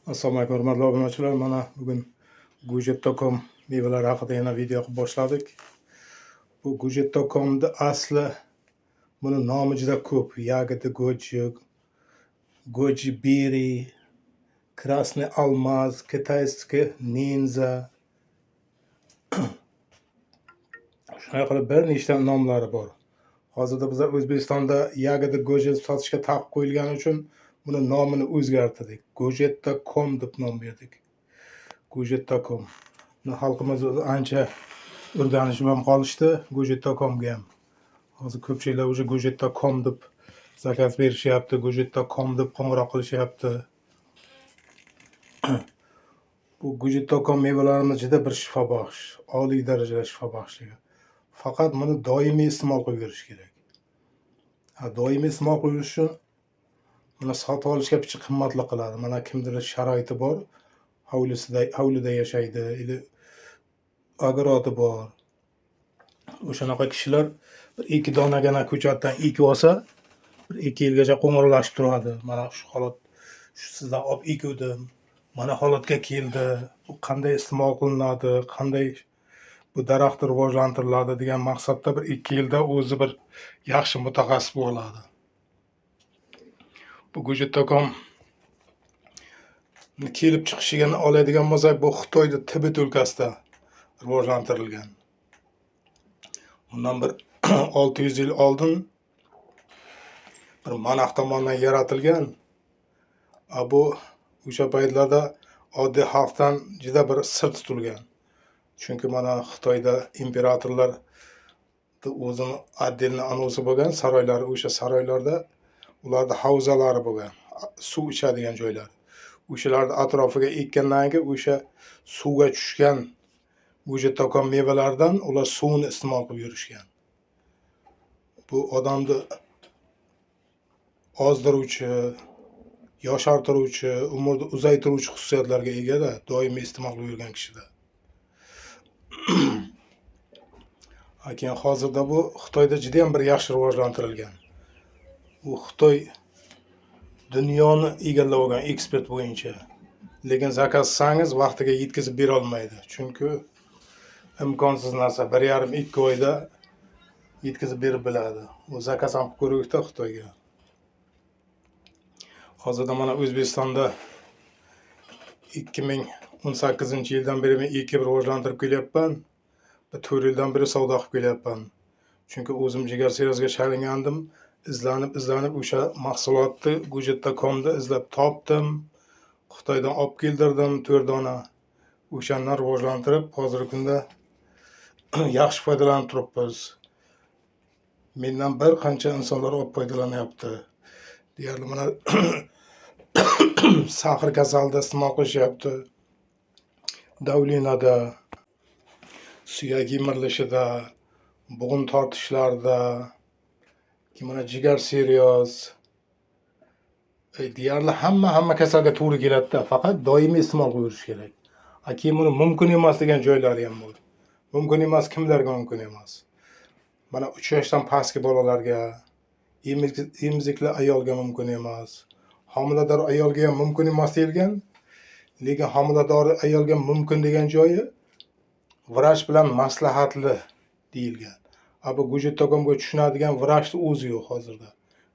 Assalomu alaykum hurmatli obunachilar. Mana bugun Gujet.com mevalari haqida yana video qilib boshladik. Bu Gujet.com'da asli buni nomi juda ko'p. Yagida goji, goji beri, krasniy almaz, kitayskiy ninja. Shunday qilib bir nechta nomlari bor. Hozirda biz O'zbekistonda yagida goji sotishga taqiq qo'yilgani uchun buni nomini o'zgartirdik. Gujet.com deb nom berdik. Gujet.com. Xalqimiz ancha o'rganishib ham qolishdi Gujet.com'ga ham. Hozir ko'pchiliklar o'sha Gujet.com deb zakaz berishyapti, Gujet.com deb qo'ng'iroq qilishyapti. Bu Gujet.com mevalarimiz juda bir shifobaxsh, oliy darajada shifobaxshligi. Faqat buni doimiy iste'mol qilib yurish kerak. Doimiy iste'mol qilish uchun buni sotib olishga picha qimmatli qiladi. Mana kimdir sharoiti bor, hovlida yashaydi, ili og'iroti bor. O'shanaqa kishilar bir 2 donagina ko'chatdan ekib olsa, bir 2 yilgacha qo'ng'irlashib turadi. Mana shu holat, shu sizdan olib ekuvdim, mana holatga keldi, bu qanday iste'mol qilinadi, qanday bu daraxt rivojlantiriladi degan maqsadda bir 2 yilda o'zi bir yaxshi mutaxassis bo'ladi. Bu Gujet.com kelib chiqishiga oladigan bo'lsak, bu Xitoyda Tibet o'lkasida rivojlantirilgan. Bundan bir 600 yil oldin bir monах tomonidan yaratilgan. Bu o'sha paytlarda oddiy xalqdan juda bir sir tutilgan. Chunki mana Xitoyda imperatorlar o'zini отдельно anosi bo'lgan saroylari, o'sha saroylarda ularda havzalari bo'lgan, suv ichadigan joylar. O'shalarni atrofiga ekkandan keyin o'sha suvga tushgan Gujet.com mevalardan ular suvni iste'mol qilib yurishgan. Bu odamni ozdiruvchi, yoshartiruvchi, umrni uzaytiruvchi xususiyatlarga ega-da, doimiy iste'mol qilib yurgan kishida. Keyin hozirda bu Xitoyda juda ham bir yaxshi rivojlantirilgan. Bu Xitoy dunyoni egallab olgan ekspert bo'yicha. Lekin zakaz qilsangiz vaqtiga yetkazib bera olmaydi. Chunki imkonsiz narsa. 1,5-2 oyda yetkazib berib biladi. Bu zakaz ham qilib ko'raylikda Xitoyga. Hozirda mana O'zbekistonda 2018-yildan beri men ekib rivojlantirib kelyapman. 4 yildan beri savdo qilib kelyapman. Chunki o'zim jigar serozga chalingandim. Izlanib o'sha mahsulotni Gujet.com'da izlab topdim. Xitoydan olib keldirdim 4 dona. O'shandan rivojlantirib, hozirgi kunda yaxshi foydalanib turibmiz. Mendan bir qancha insonlar olib foydalanyapti. Deyarli mana sahr kasalida iste'mol qilishyapti. Davlinada, suyak yemirilishida, bo'g'in tortishlarda, mana jigar seryoz, deyarli hamma kasalga to'g'ri keladi-da, faqat doimiy iste'mol qilib yurish kerak. Keyin buni mumkin emas degan joylari ham bor. Mumkin emas kimlarga mumkin emas? Mana 3 yoshdan pastki bolalarga, emizikli ayolga mumkin emas. Homilador ayolga ham mumkin emas deyilgan. Lekin homilador ayolga mumkin degan joyi vrach bilan maslahatli deyilgan. Bu Gujet.com'ga tushunadigan vrachni o'zi yo'q hozirda.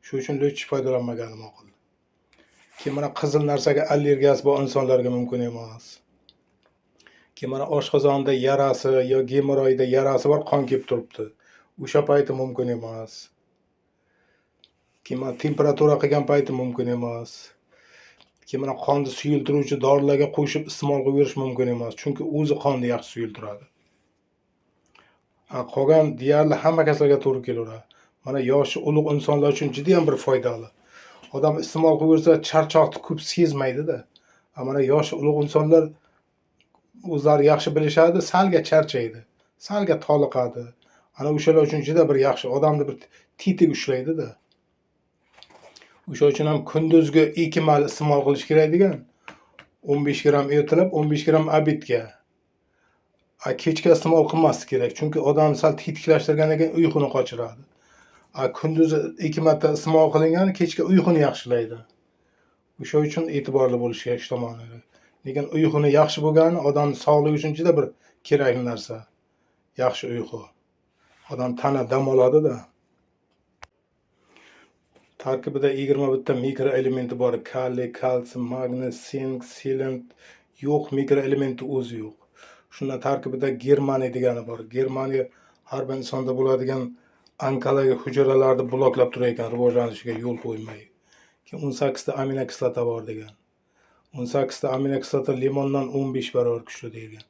Shu uchun hech foydalanmaganim ma'qul. Keyin mana qizil narsaga allergiyasi bor insonlarga mumkin emas. Keyin mana oshqozonda yarasi yo gemoroyda yarasi bor, qon kelib turibdi. O'sha payti mumkin emas. Keyin mana temperatura qilgan payti mumkin emas. Keyin mana qonni suyultiruvchi dorilarga qo'shib iste'mol qilib yurish mumkin emas. Chunki o'zi qonni yaxshi suyultiradi. Qolgan deyarli hamma kasalga to'g'ri kelaveradi. Mana yoshi ulug' insonlar uchun juda ham bir foydali. Odam iste'mol qilib yursa charchoqni ko'p sezmaydi-da. Mana yoshi ulug' insonlar o'zlari yaxshi bilishadi, salga charchaydi, salga toliqadi. O'shalar uchun juda bir yaxshi, odamni bir tetik ushlaydi-da. O'sha uchun ham kunduzgi 2 mal iste'mol qilish kerak degan. 15 gram ertalab, 15 gram obedga. Kechga iste'mol qilmaslik kerak, chunki odamni sal tetiklashtirgandan keyin uyquni qochiradi. Kunduzi 2 marta iste'mol qilingan kechga uyquni yaxshilaydi. O'sha uchun e'tiborli bo'lish kerak shu tomoniga. Lekin uyquni yaxshi bo'lgani odam sog'ligi uchun juda bir kerakli narsa. Yaxshi uyqu. Odam tana dam oladi-da. Tarkibida 21 ta mikroelementi bor. Kaliy, kalsiy, magniy, sink, selen yo'q, mikroelementi o'zi yo'q. Shundan tarkibida germaniy degani bor. Germaniy har bir insonda bo'ladigan onkologik hujayralarni bloklab turar ekan, rivojlanishiga yo'l qo'ymaydi. Keyin 18 ta aminokislota bor degan. 18 ta aminokislota limondan 15 barobar kuchli deyilgan.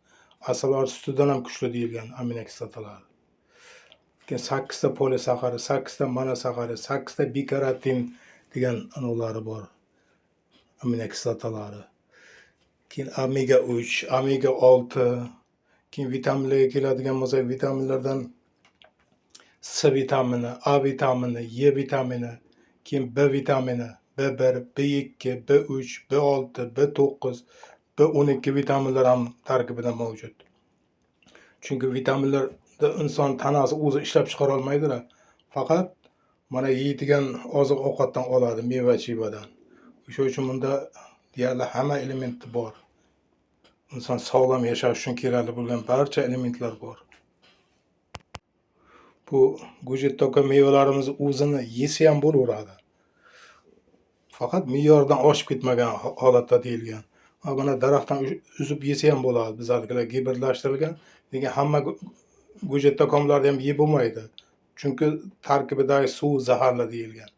Asalari sutidan ham kuchli deyilgan aminokislotalar. Keyin 8 ta polisaxarid, 8 ta monosaxarid, 8 ta bikarotin degan anavlari bor. Aminokislotalari. Keyin omega 3, omega 6, keyin vitaminlarga keladigan bo'lsak, vitaminlardan C vitamini, A vitamini, Y vitamini, keyin B vitamini, B1, B2, B3, B6, B9, B12 vitaminlar ham tarkibida mavjud. Chunki vitaminlarda inson tanasi o'zi ishlab chiqara olmaydi-da. Faqat mana yeydigan oziq-ovqatdan oladi, meva-chevadan. O'sha uchun bunda deyarli hamma element bor. Inson sog'lom yashash uchun kerakli bo'lgan barcha elementlar bor. Bu go'jat to'ka mevalarimiz o'zini yesa ham bo'laveradi. Faqat me'yordan oshib ketmagan holatda deyilgan. Mana daraxtdan uzib yesa ham bo'ladi. Bizlarnikilar gibridlashtirilgan. Lekin hamma go'jat to'qimlarni ham yeb bo'lmaydi. Chunki tarkibidagi suv zaharli deyilgan.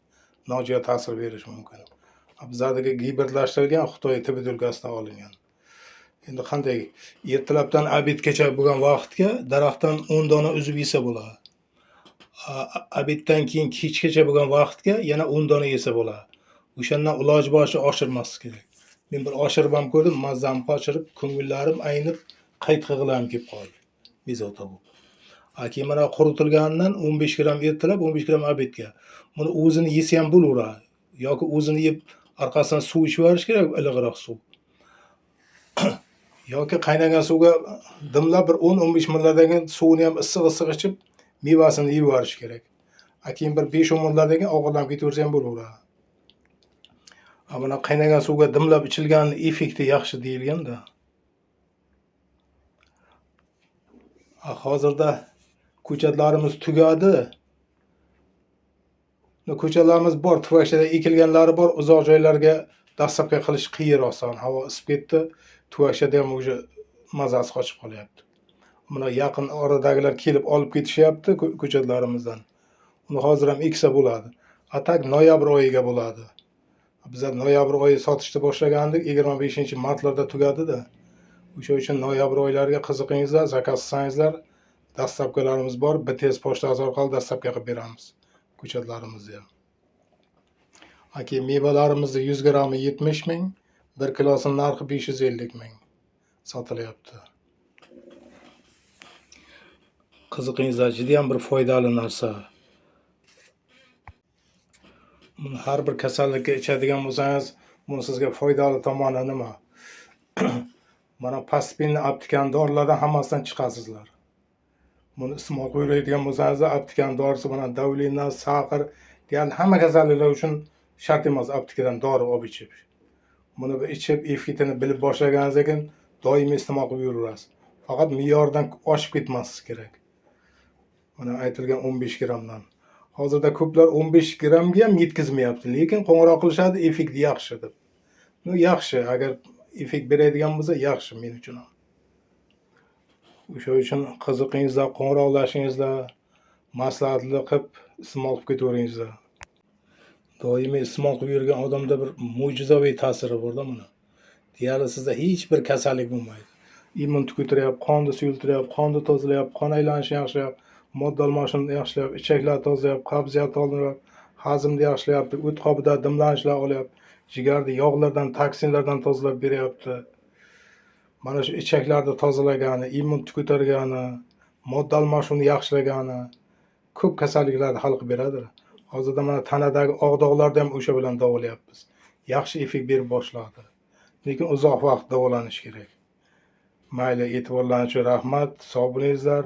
Nojo'ya ta'sir berishi mumkin. Bizlardagi gibridlashtirilgan Xitoy tibidulkasidan olingan. Endi qanday ertalabdan obedgacha bo'lgan vaqtga daraxtdan 10 dona uzib yesa bo'ladi. Obeddan keyin kechgacha bo'lgan vaqtga yana 10 dona yesa bo'ladi. O'shandan iloji boricha oshirmaslik kerak. Men bir oshirib ham ko'rdim, mazzam qochirib, ko'ngillarim aynib, qaytqig'ilam kelib qoldi. Bezovta bo'lib. Keyin mana quritilganidan 15 gram ertalab, 15 gram obedga. Buni o'zini yesa ham bo'laveradi. Yoki o'zini yeb orqasidan suv ichib olish kerak, iliqroq suv. Yoki qaynagan suvga dimlab bir 10-15 minutdan keyin suvini ham issiq ichib, mevasini yeb olish kerak. Keyin bir 5-10 minutdan keyin og'irlanib ketaversa ham bo'laveradi. Mana qaynagan suvga dimlab ichilgan effekti yaxshi deyilganda. Hozirda ko'chatlarimiz tugadi. Ko'chatlarimiz bor, tuvakchada ekilganlari bor, uzoq joylarga dastlabki qilish qiyin oson. Havo isib ketdi, tuvakchada ham o'sha mazasi qochib qolyapti. Mana yaqin oradagilar kelib olib ketishyapti ko'chatlarimizdan. Uni hozir ham eksa bo'ladi. Atak noyabr oyiga bo'ladi. Bizlar noyabr oyi sotishni boshlagandik, 25-martlarda tugadi-da. O'sha uchun noyabr oylariga qiziqingizlar, zakaz qilsangizlar, dastlabkilarimiz bor, BTS pochtasi orqali dastlabki qilib beramiz ko'chatlarimizni ham. Keyin mevalarimizni 100 grammi 70 ming, 1 kilosining narxi 550 ming sotilyapti. Qiziqingizlar, juda ham bir foydali narsa. Buni har bir kasallikka ichadigan bo'lsangiz, buni sizga foydali tomoni nima? Mana paspinni aptekan dorilardan hammasidan chiqasizlar. Buni iste'mol qiladigan bo'lsangiz, aptekan dorisi bilan davlina, saqir, deyarli hamma kasalliklar uchun shart emas aptekadan dori olib ichib. Buni ichib, effektini bilib boshlaganingizdan keyin doimiy iste'mol qilib yuraverasiz. Faqat me'yordan oshib ketmaslik kerak. Mana aytilgan 15 gramdan. Hozirda ko'plar 15 gramga ham yetkazmayapti, lekin qo'ng'iroq qilishadi, effekt yaxshi deb. Yaxshi, agar effekt beradigan bo'lsa, yaxshi men uchun ham. O'sha uchun qiziqingizlar, qo'ng'iroqlashingizlar, maslahatli qilib iste'mol qilib ketaveringizlar. Doimiy iste'mol qilib yurgan odamda bir mo'jizaviy ta'siri bor-da buni. Deyarli sizda hech bir kasallik bo'lmaydi. Immun ko'taryapti, qonni suyultiryapti, qonni tozalayapti, qon aylanishini yaxshilayapti, modda almashishini yaxshilayapti, ichaklarni tozalayapti, qabziyatni oldinlayapti, hazmni yaxshilayapti, o't qobida dimlanishlar olyapti, jigarni yog'lardan, toksinlardan tozalab beryapti. Mana shu ichaklarni tozalagani, immun ko'targani, modda almashuvini yaxshilagani ko'p kasalliklarni hal qilib beradi. Hozirda mana tanadagi og'doqlarni ham o'sha bilan davolayapmiz. Yaxshi effekt berib boshladi. Lekin uzoq vaqt davolanish kerak. Mayli, e'tiborlaringiz uchun rahmat. Sog' bo'lingizlar.